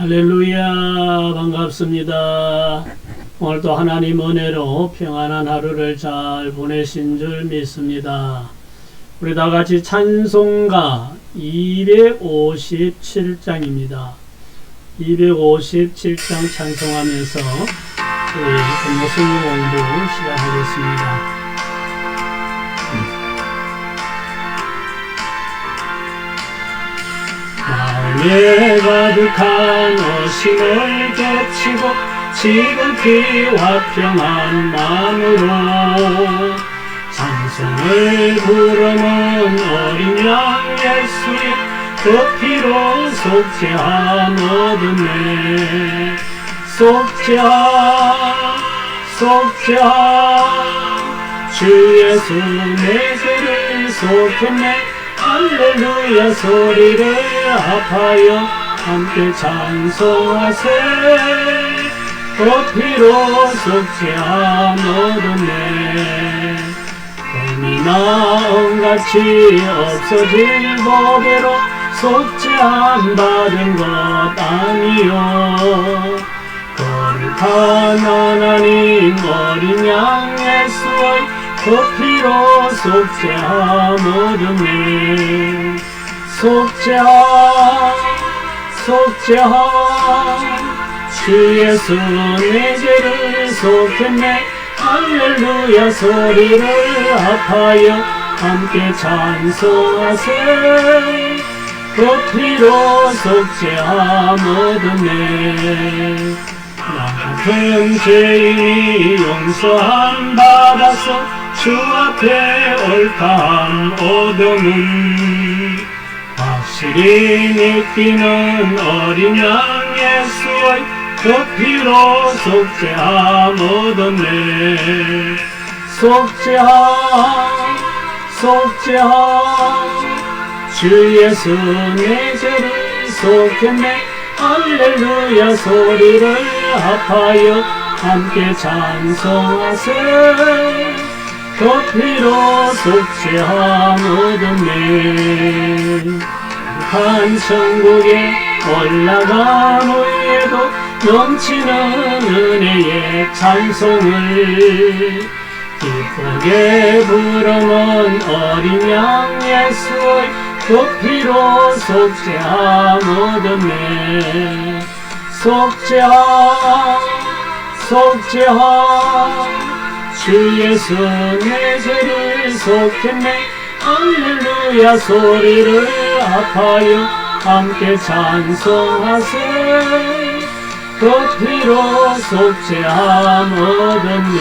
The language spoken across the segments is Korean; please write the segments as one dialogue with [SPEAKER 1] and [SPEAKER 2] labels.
[SPEAKER 1] 할렐루야, 반갑습니다. 오늘도 하나님 은혜로 평안한 하루를 잘 보내신 줄 믿습니다. 우리 다 같이 찬송가 257장입니다. 257장 찬송하면서 우리 금요승리 공부 시작하겠습니다. 마음에 가득한 어심을 깨치고 지극히와 평안 마음으로 찬송을 부르는 어린 양 예수의 그 피로 속죄함 얻었네. 속죄함 주 예수 내 죄를 속했네. 할렐루야 소리를 합하여 함께 찬송하세. 그 피로 속죄함 얻었네. 금이나 은같이 없어질 보배로 속죄함 받은 것 아니요. 거룩한 하나님 어린 양 예수의 그 피로 속죄함 얻었네. 속죄함 주 예수 내 죄를 속했네. 할렐루야 소리를 합하여 함께 찬송하세. 그 피로 속죄함 얻었네. 나 같은 죄인이 용서함 받아서 주 앞에 옳다함 얻음은 확실히 믿기는 어린 양 예수의 그 피로 속죄함 얻었네. 속죄함 주 예수 내 죄를 속했네. 할렐루야 소리를 합하여 함께 찬송하세. 그 피로 속죄함 얻었네. 한 천국에 올라간 후에도 넘치는 은혜의 찬송을 기쁘게 부르는 어린 양 예수의 그 피로 속죄함 얻었네. 속죄함 주 예수 내 죄를 속했네. 할렐루야 소리를 합하여 함께 찬송하세. 그 피로 속죄함 얻었네.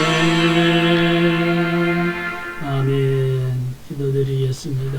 [SPEAKER 1] 아멘. 기도드리겠습니다.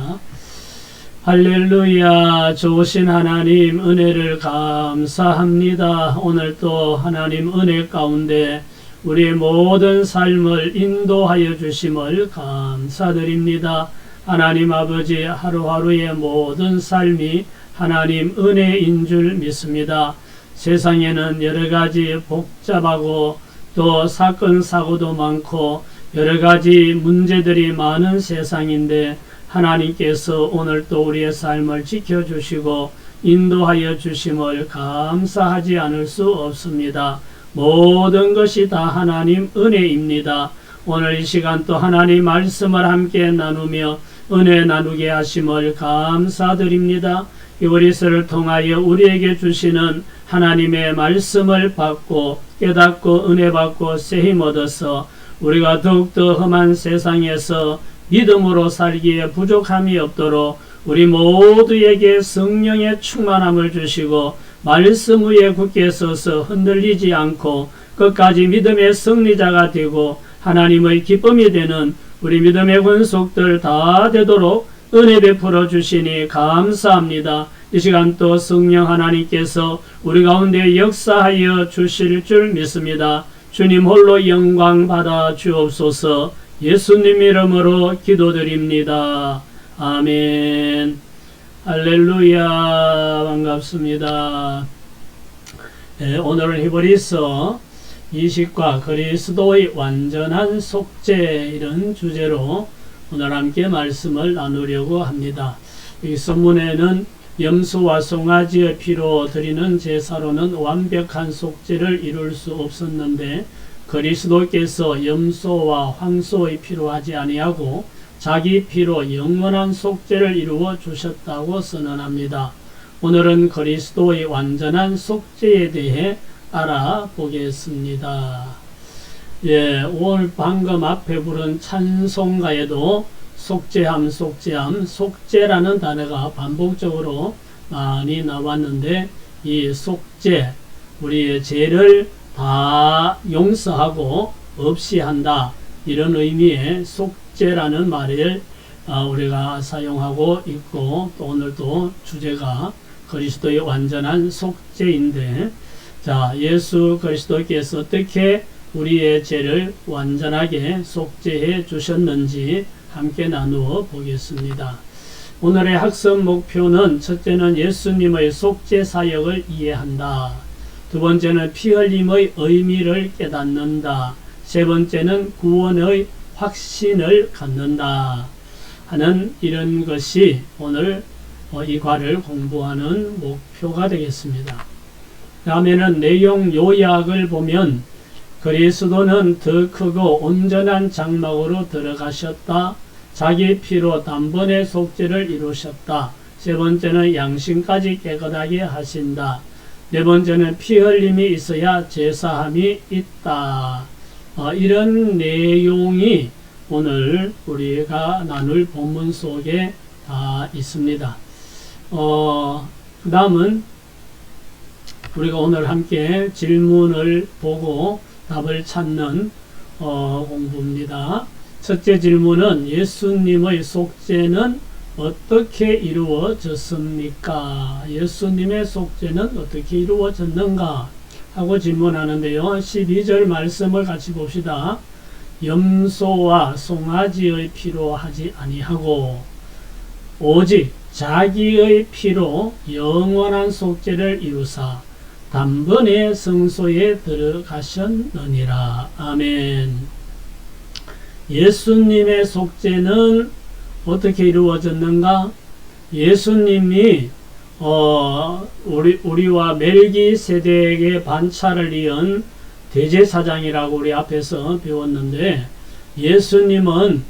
[SPEAKER 1] 할렐루야. 좋으신 하나님 은혜를 감사합니다. 오늘 또 하나님 은혜 가운데 우리의 모든 삶을 인도하여 주심을 감사드립니다. 하나님 아버지 하루하루의 모든 삶이 하나님 은혜인 줄 믿습니다. 세상에는 여러가지 복잡하고 또 사건 사고도 많고 여러가지 문제들이 많은 세상인데 하나님께서 오늘 또 우리의 삶을 지켜주시고 인도하여 주심을 감사하지 않을 수 없습니다. 모든 것이 다 하나님 은혜입니다. 오늘 이 시간 또 하나님 말씀을 함께 나누며 은혜 나누게 하심을 감사드립니다. 이브리스를 통하여 우리에게 주시는 하나님의 말씀을 받고 깨닫고 은혜 받고 새힘 얻어서 우리가 더욱더 험한 세상에서 믿음으로 살기에 부족함이 없도록 우리 모두에게 성령의 충만함을 주시고 말씀 위에 굳게 서서 흔들리지 않고 끝까지 믿음의 승리자가 되고 하나님의 기쁨이 되는 우리 믿음의 권속들 다 되도록 은혜 베풀어 주시니 감사합니다. 이 시간 또 성령 하나님께서 우리 가운데 역사하여 주실 줄 믿습니다. 주님 홀로 영광 받아 주옵소서. 예수님 이름으로 기도드립니다. 아멘. 할렐루야. 반갑습니다. 네, 오늘은 히브리서 20과 그리스도의 완전한 속죄 이런 주제로 오늘 함께 말씀을 나누려고 합니다. 이 선문에는 염소와 송아지의 피로 드리는 제사로는 완벽한 속죄를 이룰 수 없었는데 그리스도께서 염소와 황소의 피로 하지 아니하고 자기 피로 영원한 속죄를 이루어 주셨다고 선언합니다. 오늘은 그리스도의 완전한 속죄에 대해 알아보겠습니다. 예, 오늘 방금 앞에 부른 찬송가에도 속죄함, 속죄함, 속죄라는 단어가 반복적으로 많이 나왔는데 이 속죄, 우리의 죄를 다 용서하고 없이 한다, 이런 의미의 속죄라는 말을 우리가 사용하고 있고, 또 오늘도 주제가 그리스도의 완전한 속죄인데, 자, 예수 그리스도께서 어떻게 우리의 죄를 완전하게 속죄해 주셨는지 함께 나누어 보겠습니다. 오늘의 학습 목표는 첫째는 예수님의 속죄 사역을 이해한다. 두 번째는 피 흘림의 의미를 깨닫는다. 세 번째는 구원의 확신을 갖는다 하는 이런 것이 오늘 이 과를 공부하는 목표가 되겠습니다. 다음에는 내용 요약을 보면 그리스도는 더 크고 온전한 장막으로 들어가셨다. 자기 피로 단번에 속죄를 이루셨다. 세 번째는 양심까지 깨끗하게 하신다. 네 번째는 피 흘림이 있어야 제사함이 있다. 이런 내용이 오늘 우리가 나눌 본문 속에 다 있습니다. 그 다음은 우리가 오늘 함께 질문을 보고 답을 찾는 공부입니다. 첫째 질문은 예수님의 속죄는 어떻게 이루어졌습니까? 예수님의 속죄는 어떻게 이루어졌는가 하고 질문하는데요. 12절 말씀을 같이 봅시다. 염소와 송아지의 피로 하지 아니하고 오직 자기의 피로 영원한 속죄를 이루사 단번에 성소에 들어가셨느니라. 아멘. 예수님의 속죄는 어떻게 이루어졌는가? 예수님이 우리와 멜기세덱의 반차를 이은 대제사장이라고 우리 앞에서 배웠는데, 예수님은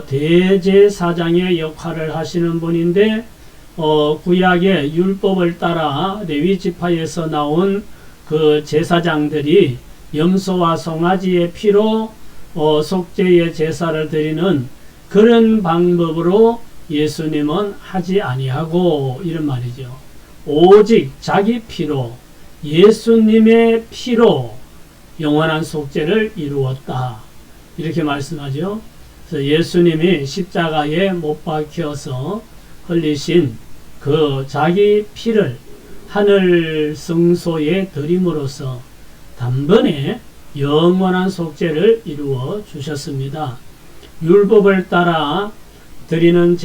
[SPEAKER 1] 대제사장의 역할을 하시는 분인데, 구약의 율법을 따라 레위 지파에서 나온 그 제사장들이 염소와 송아지의 피로 속죄의 제사를 드리는 그런 방법으로 예수님은 하지 아니하고, 이런 말이죠. 오직 자기 피로, 예수님의 피로 영원한 속죄를 이루었다, 이렇게 말씀하죠. 그래서 예수님이 십자가에 못 박혀서 흘리신 그 자기 피를 하늘 성소에 드림으로써 단번에 영원한 속죄를 이루어 주셨습니다. 율법을 따라 드리는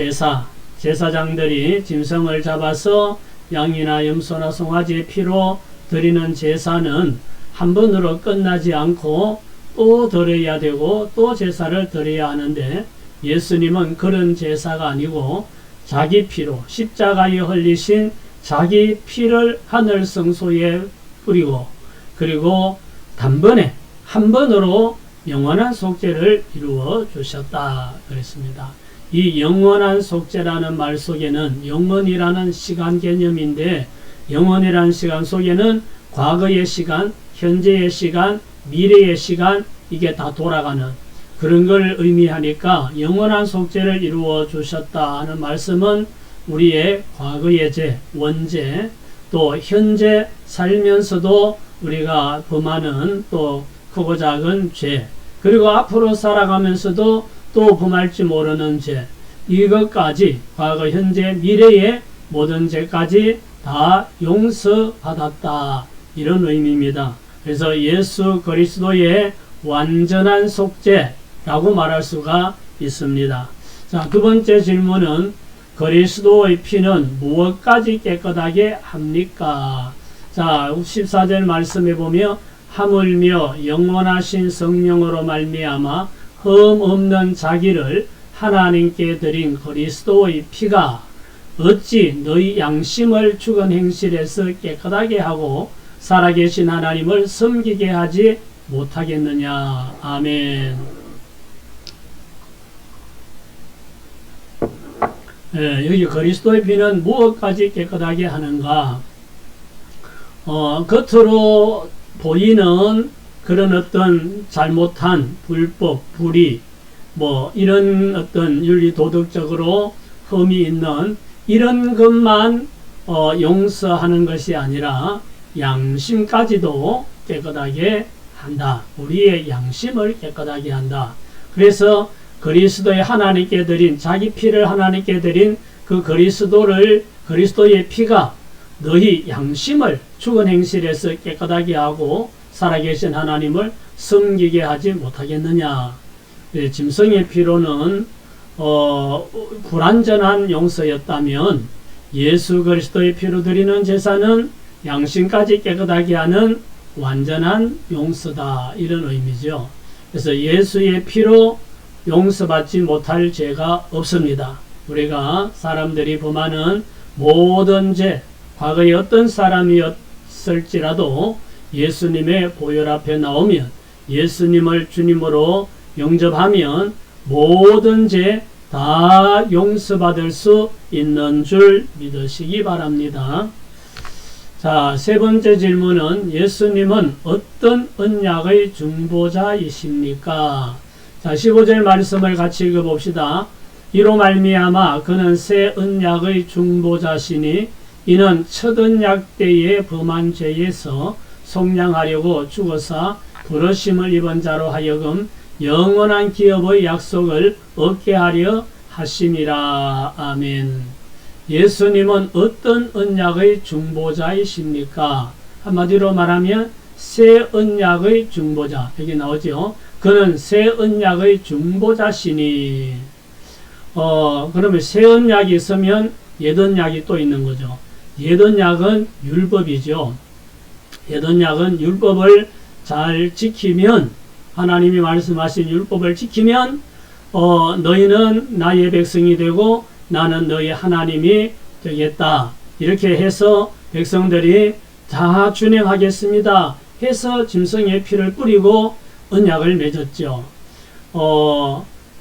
[SPEAKER 1] 제사장들이 짐승을 잡아서 양이나 염소나 송아지의 피로 드리는 제사는 한 번으로 끝나지 않고 또 드려야 되고 또 제사를 드려야 하는데, 예수님은 그런 제사가 아니고 자기 피로, 십자가에 흘리신 자기 피를 하늘 성소에 뿌리고, 그리고 단번에 한 번으로 영원한 속죄를 이루어 주셨다 그랬습니다. 이 영원한 속죄라는 말 속에는 영원이라는 시간 개념인데, 영원이라는 시간 속에는 과거의 시간, 현재의 시간, 미래의 시간, 이게 다 돌아가는 그런 걸 의미하니까 영원한 속죄를 이루어 주셨다 하는 말씀은 우리의 과거의 죄, 원죄, 또 현재 살면서도 우리가 범하는 또 크고 작은 죄, 그리고 앞으로 살아가면서도 또 범할지 모르는 죄, 이것까지 과거, 현재, 미래의 모든 죄까지 다 용서받았다, 이런 의미입니다. 그래서 예수 그리스도의 완전한 속죄라고 말할 수가 있습니다. 자, 두 번째 질문은 그리스도의 피는 무엇까지 깨끗하게 합니까? 자, 14절 말씀해 보면 하물며 영원하신 성령으로 말미암아 흠 없는 자기를 하나님께 드린 그리스도의 피가 어찌 너희 양심을 죽은 행실에서 깨끗하게 하고 살아계신 하나님을 섬기게 하지 못하겠느냐. 아멘. 여기 그리스도의 피는 무엇까지 깨끗하게 하는가? 겉으로 보이는 그런 어떤 잘못한 불법, 불의, 이런 어떤 윤리 도덕적으로 흠이 있는 이런 것만 용서하는 것이 아니라 양심까지도 깨끗하게 한다. 우리의 양심을 깨끗하게 한다. 그래서 그리스도의 하나님께 드린, 자기 피를 하나님께 드린 그 그리스도의 피가 너희 양심을 죽은 행실에서 깨끗하게 하고 살아계신 하나님을 섬기게 하지 못하겠느냐. 짐승의 피로는 불완전한 용서였다면 예수 그리스도의 피로 드리는 제사는 양심까지 깨끗하게 하는 완전한 용서다. 이런 의미죠. 그래서 예수의 피로 용서받지 못할 죄가 없습니다. 우리가 사람들이 범하는 모든 죄, 과거에 어떤 사람이었을지라도 예수님의 보혈 앞에 나오면, 예수님을 주님으로 영접하면 모든 죄 다 용서받을 수 있는 줄 믿으시기 바랍니다. 자, 세 번째 질문은 예수님은 어떤 언약의 중보자이십니까? 자, 15절 말씀을 같이 읽어봅시다. 이로 말미암아 그는 새 언약의 중보자시니 이는 첫 언약 때의 범한 죄에서 속량하려고 죽어서 부르심을 입은 자로 하여금 영원한 기업의 약속을 얻게 하려 하심이라. 아멘. 예수님은 어떤 언약의 중보자이십니까? 한마디로 말하면 새 언약의 중보자. 여기 나오죠. 그는 새 언약의 중보자시니. 그러면 새 언약이 있으면 옛 언약이 또 있는 거죠. 옛 언약은 율법이죠. 옛 언약은 율법을 잘 지키면, 하나님이 말씀하신 율법을 지키면 너희는 나의 백성이 되고 나는 너희 하나님이 되겠다. 이렇게 해서 백성들이 다 준행하겠습니다 해서 짐승의 피를 뿌리고 언약을 맺었죠.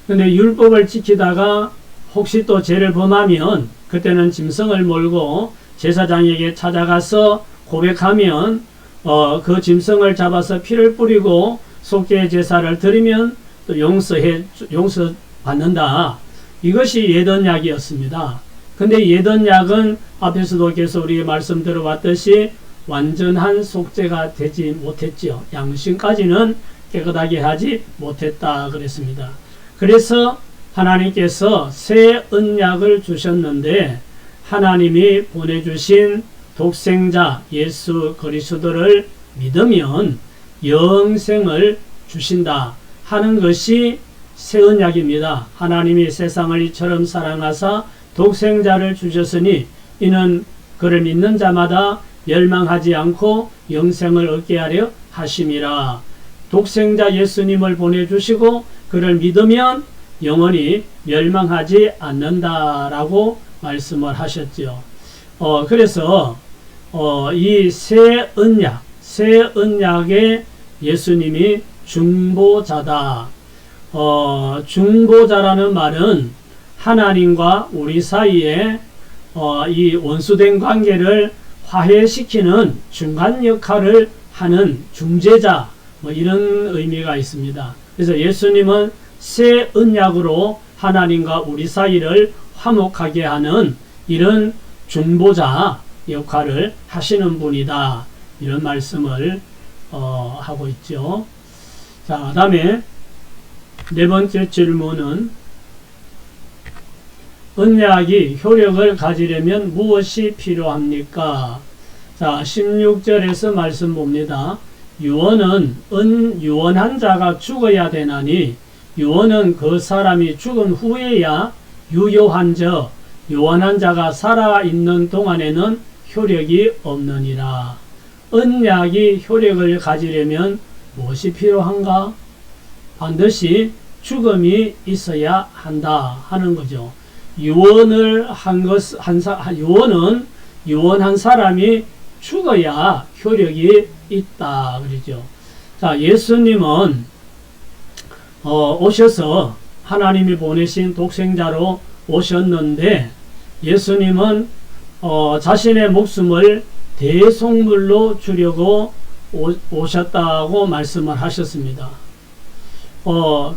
[SPEAKER 1] 근데 율법을 지키다가 혹시 또 죄를 범하면 그때는 짐승을 몰고 제사장에게 찾아가서 고백하면 그 짐승을 잡아서 피를 뿌리고 속죄 제사를 드리면 또 용서받는다. 이것이 옛 언약이었습니다. 근데 옛 언약은 앞에서도 계속 우리 말씀 들어봤듯이 완전한 속죄가 되지 못했지요. 양심까지는 깨끗하게 하지 못했다 그랬습니다. 그래서 하나님께서 새 언약을 주셨는데 하나님이 보내주신 독생자 예수 그리스도를 믿으면 영생을 주신다 하는 것이 새 언약입니다. 하나님이 세상을 이처럼 사랑하사 독생자를 주셨으니 이는 그를 믿는 자마다 멸망하지 않고 영생을 얻게 하려 하심이라. 독생자 예수님을 보내주시고 그를 믿으면 영원히 멸망하지 않는다라고 말씀을 하셨죠. 그래서 이 새 언약에 예수님이 중보자다. 중보자라는 말은 하나님과 우리 사이에 이 원수된 관계를 화해시키는 중간 역할을 하는 중재자, 이런 의미가 있습니다. 그래서 예수님은 새 언약으로 하나님과 우리 사이를 화목하게 하는 이런 중보자 역할을 하시는 분이다. 이런 말씀을 하고 있죠. 자, 그 다음에 네 번째 질문은 언약이 효력을 가지려면 무엇이 필요합니까? 자, 16절에서 말씀 봅니다. 유언은 유언한 자가 죽어야 되나니 유언은 그 사람이 죽은 후에야 유효한저 유언한 자가 살아있는 동안에는 효력이 없느니라. 언약이 효력을 가지려면 무엇이 필요한가? 반드시 죽음이 있어야 한다 하는 거죠. 유언한 사람이 죽어야 효력이 있다 그러죠. 자, 예수님은 오셔서 하나님이 보내신 독생자로 오셨는데 예수님은 자신의 목숨을 대속물로 주려고 오셨다고 말씀을 하셨습니다.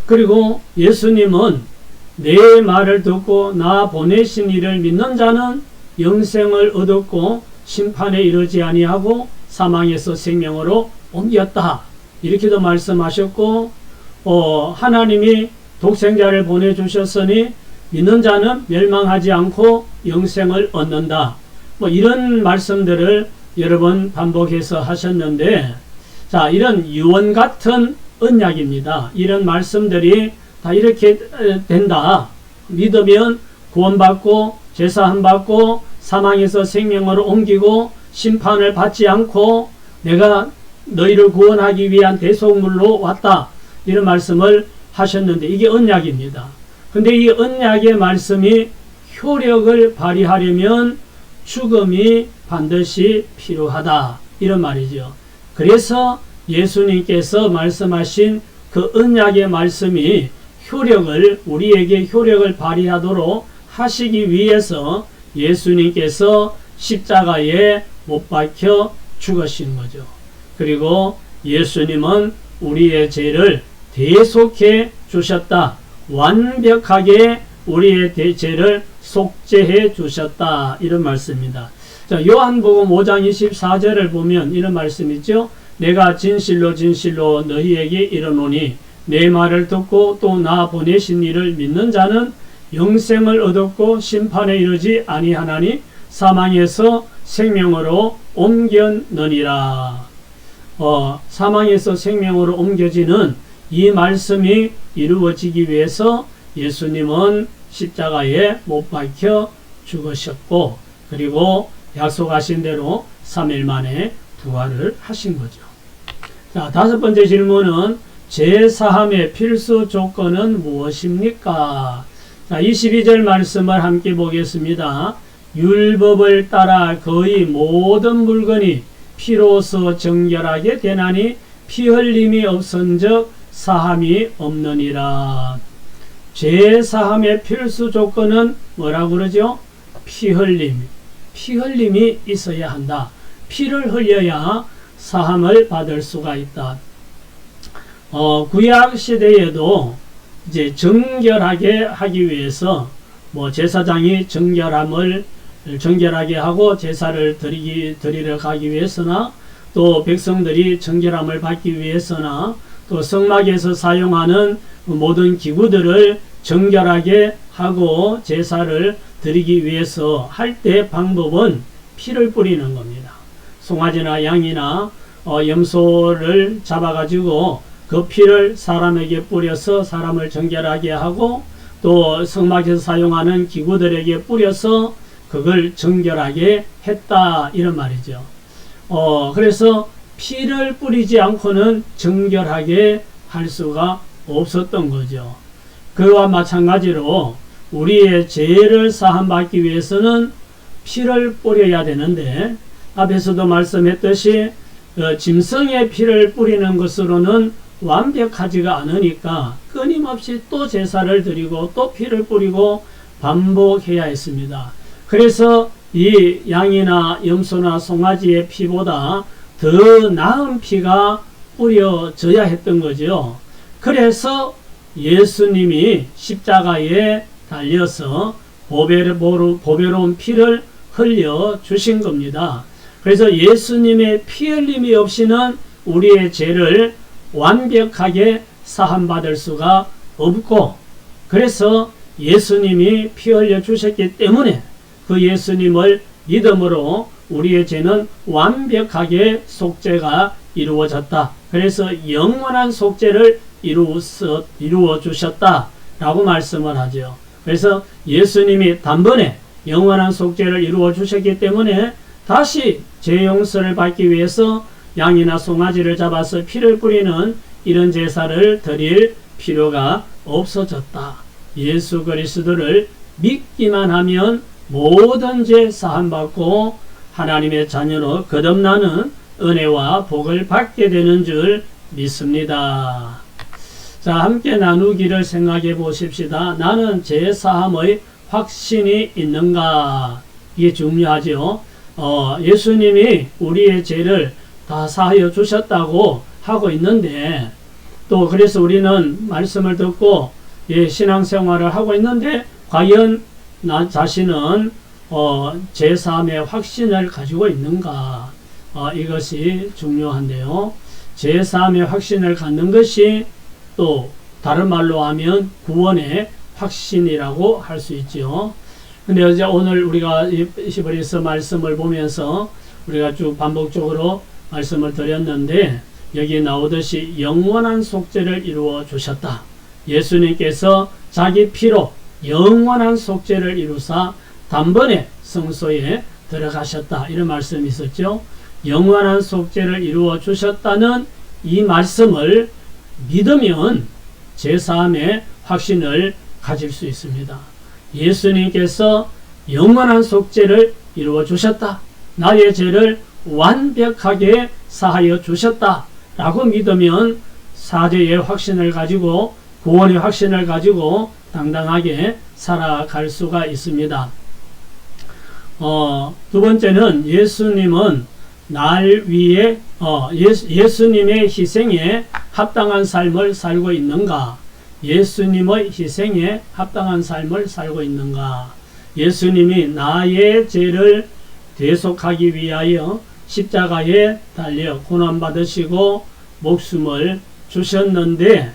[SPEAKER 1] 그리고 예수님은 내 말을 듣고 나 보내신 이를 믿는 자는 영생을 얻었고 심판에 이르지 아니하고 사망에서 생명으로 옮겼다. 이렇게도 말씀하셨고 하나님이 독생자를 보내주셨으니 믿는 자는 멸망하지 않고 영생을 얻는다. 뭐 이런 말씀들을 여러 번 반복해서 하셨는데, 자, 이런 유언 같은 언약입니다. 이런 말씀들이 다 이렇게 된다. 믿으면 구원받고 제사함 받고 사망에서 생명으로 옮기고 심판을 받지 않고 내가 너희를 구원하기 위한 대속물로 왔다. 이런 말씀을 하셨는데 이게 언약입니다. 근데 이 언약의 말씀이 효력을 발휘하려면 죽음이 반드시 필요하다. 이런 말이죠. 그래서 예수님께서 말씀하신 그 언약의 말씀이 우리에게 효력을 발휘하도록 하시기 위해서 예수님께서 십자가에 못 박혀 죽으신 거죠. 그리고 예수님은 우리의 죄를 대속해 주셨다. 완벽하게 우리의 죄를 속죄해 주셨다. 이런 말씀입니다. 자, 요한복음 5장 24절을 보면 이런 말씀 있죠. 내가 진실로 진실로 너희에게 이르노니 내 말을 듣고 또 나 보내신 이를 믿는 자는 영생을 얻었고 심판에 이르지 아니하나니 사망에서 생명으로 옮겼느니라. 사망에서 생명으로 옮겨지는 이 말씀이 이루어지기 위해서 예수님은 십자가에 못 박혀 죽으셨고 그리고 약속하신 대로 3일 만에 부활을 하신 거죠. 자, 다섯 번째 질문은 제사함의 필수 조건은 무엇입니까? 자, 22절 말씀을 함께 보겠습니다. 율법을 따라 거의 모든 물건이 피로서 정결하게 되나니 피 흘림이 없은즉 사함이 없느니라. 제사함의 필수 조건은 뭐라고 그러죠? 피 흘림. 피 흘림이 있어야 한다. 피를 흘려야 사함을 받을 수가 있다. 구약 시대에도 이제 정결하게 하기 위해서 제사장이 정결하게 하고 제사를 드리러 가기 위해서나 또 백성들이 정결함을 받기 위해서나 또 성막에서 사용하는 모든 기구들을 정결하게 하고 제사를 드리기 위해서 할 때 방법은 피를 뿌리는 겁니다. 송아지나 양이나 염소를 잡아가지고 그 피를 사람에게 뿌려서 사람을 정결하게 하고 또 성막에서 사용하는 기구들에게 뿌려서 그걸 정결하게 했다. 이런 말이죠. 그래서 피를 뿌리지 않고는 정결하게 할 수가 없었던 거죠. 그와 마찬가지로 우리의 죄를 사함받기 위해서는 피를 뿌려야 되는데 앞에서도 말씀했듯이 짐승의 피를 뿌리는 것으로는 완벽하지가 않으니까 끊임없이 또 제사를 드리고 또 피를 뿌리고 반복해야 했습니다. 그래서 이 양이나 염소나 송아지의 피보다 더 나은 피가 뿌려져야 했던 거죠. 그래서 예수님이 십자가에 달려서 보배로운 피를 흘려 주신 겁니다. 그래서 예수님의 피 흘림이 없이는 우리의 죄를 완벽하게 사함받을 수가 없고, 그래서 예수님이 피 흘려 주셨기 때문에 그 예수님을 믿음으로 우리의 죄는 완벽하게 속죄가 이루어졌다. 그래서 영원한 속죄를 이루어 주셨다라고 말씀을 하죠. 그래서 예수님이 단번에 영원한 속죄를 이루어 주셨기 때문에 다시 죄 용서를 받기 위해서 양이나 송아지를 잡아서 피를 뿌리는 이런 제사를 드릴 필요가 없어졌다. 예수 그리스도를 믿기만 하면 모든 죄 사함받고 하나님의 자녀로 거듭나는 은혜와 복을 받게 되는 줄 믿습니다. 자, 함께 나누기를 생각해 보십시다. 나는 죄 사함의 확신이 있는가? 이게 중요하죠. 예수님이 우리의 죄를 다 사하여 주셨다고 하고 있는데, 또 그래서 우리는 말씀을 듣고 신앙생활을 하고 있는데, 과연 나 자신은 죄 사함의 확신을 가지고 있는가? 이것이 중요한데요. 죄 사함의 확신을 갖는 것이 또 다른 말로 하면 구원의 확신이라고 할 수 있죠. 근데 어제 오늘 우리가 히브리서 말씀을 보면서 우리가 쭉 반복적으로 말씀을 드렸는데, 여기 나오듯이 영원한 속죄를 이루어 주셨다. 예수님께서 자기 피로 영원한 속죄를 이루사 단번에 성소에 들어가셨다. 이런 말씀이 있었죠. 영원한 속죄를 이루어 주셨다는 이 말씀을 믿으면 제사함의 확신을 가질 수 있습니다. 예수님께서 영원한 속죄를 이루어 주셨다. 나의 죄를 완벽하게 사하여 주셨다. 라고 믿으면 사죄의 확신을 가지고 구원의 확신을 가지고 당당하게 살아갈 수가 있습니다. 두 번째는 예수님은 날 위해 예수님의 희생에 합당한 삶을 살고 있는가? 예수님의 희생에 합당한 삶을 살고 있는가? 예수님이 나의 죄를 대속하기 위하여 십자가에 달려 고난받으시고 목숨을 주셨는데,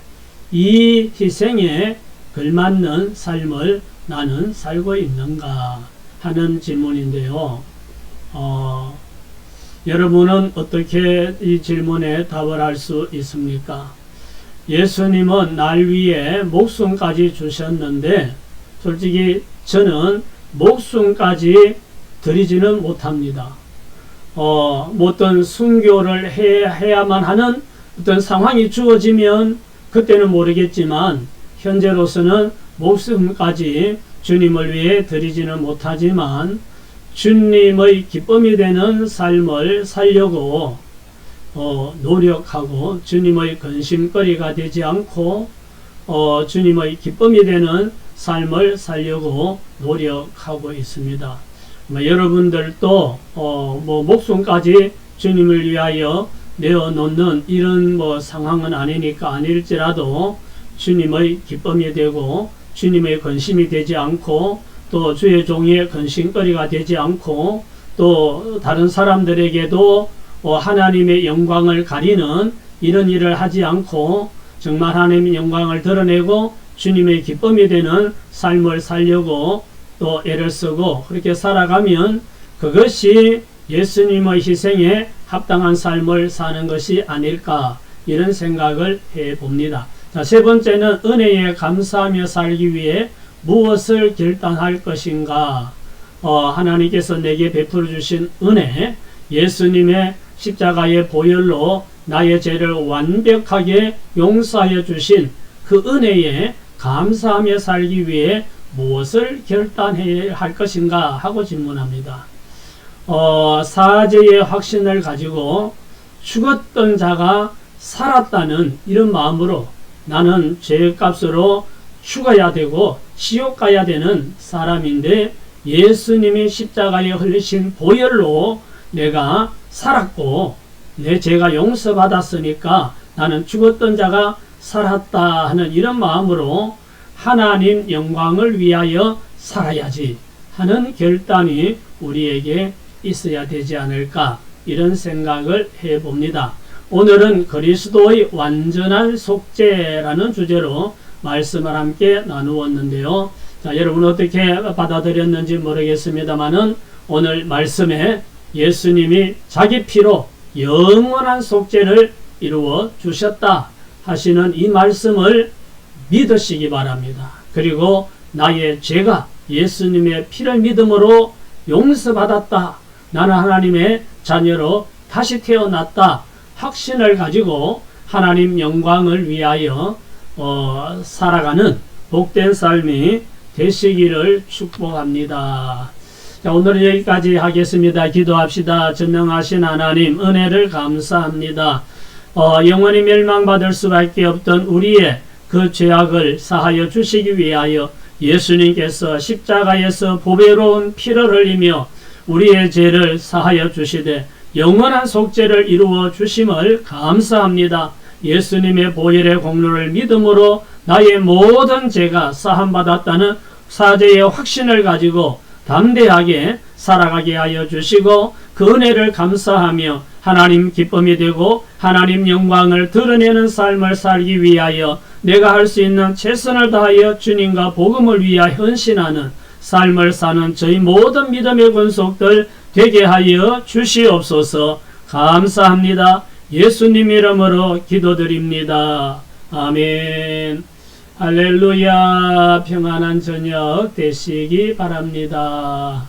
[SPEAKER 1] 이 희생에 걸맞는 삶을 나는 살고 있는가 하는 질문인데요. 여러분은 어떻게 이 질문에 답을 할 수 있습니까? 예수님은 날 위해 목숨까지 주셨는데, 솔직히 저는 목숨까지 드리지는 못합니다. 어떤 순교를 해야만 하는 어떤 상황이 주어지면 그때는 모르겠지만, 현재로서는 목숨까지 주님을 위해 드리지는 못하지만, 주님의 기쁨이 되는 삶을 살려고 노력하고, 주님의 근심거리가 되지 않고 주님의 기쁨이 되는 삶을 살려고 노력하고 있습니다. 여러분들도 목숨까지 주님을 위하여 내어놓는 이런 상황은 아닐지라도 주님의 기쁨이 되고 주님의 근심이 되지 않고, 또 주의 종의 근심거리가 되지 않고, 또 다른 사람들에게도 하나님의 영광을 가리는 이런 일을 하지 않고, 정말 하나님의 영광을 드러내고 주님의 기쁨이 되는 삶을 살려고 또 애를 쓰고 그렇게 살아가면, 그것이 예수님의 희생에 합당한 삶을 사는 것이 아닐까, 이런 생각을 해봅니다. 자, 세 번째는 은혜에 감사하며 살기 위해 무엇을 결단할 것인가? 하나님께서 내게 베풀어 주신 은혜, 예수님의 십자가의 보혈로 나의 죄를 완벽하게 용서하여 주신 그 은혜에 감사하며 살기 위해 무엇을 결단해야 할 것인가 하고 질문합니다. 사죄의 확신을 가지고 죽었던 자가 살았다는 이런 마음으로, 나는 죄값으로 죽어야 되고 지옥 가야 되는 사람인데, 예수님이 십자가에 흘리신 보혈로 내가 살았고 내 죄가 용서받았으니까 나는 죽었던 자가 살았다 하는 이런 마음으로 하나님 영광을 위하여 살아야지 하는 결단이 우리에게 있어야 되지 않을까, 이런 생각을 해봅니다. 오늘은 그리스도의 완전한 속죄라는 주제로 말씀을 함께 나누었는데요. 자, 여러분 어떻게 받아들였는지 모르겠습니다만은, 오늘 말씀에 예수님이 자기 피로 영원한 속죄를 이루어 주셨다 하시는 이 말씀을 믿으시기 바랍니다. 그리고 나의 죄가 예수님의 피를 믿음으로 용서받았다, 나는 하나님의 자녀로 다시 태어났다 확신을 가지고 하나님 영광을 위하여 살아가는 복된 삶이 되시기를 축복합니다. 자, 오늘은 여기까지 하겠습니다. 기도합시다. 전능하신 하나님, 은혜를 감사합니다. 영원히 멸망받을 수밖에 없던 우리의 그 죄악을 사하여 주시기 위하여 예수님께서 십자가에서 보배로운 피를 흘리며 우리의 죄를 사하여 주시되 영원한 속죄를 이루어 주심을 감사합니다. 예수님의 보혈의 공로를 믿음으로 나의 모든 죄가 사함받았다는 사죄의 확신을 가지고 담대하게 살아가게 하여 주시고 그 은혜를 감사하며 하나님 기쁨이 되고 하나님 영광을 드러내는 삶을 살기 위하여 내가 할 수 있는 최선을 다하여 주님과 복음을 위하여 헌신하는 삶을 사는 저희 모든 믿음의 권속들 되게 하여 주시옵소서. 감사합니다. 예수님 이름으로 기도드립니다. 아멘. 할렐루야. 평안한 저녁 되시기 바랍니다.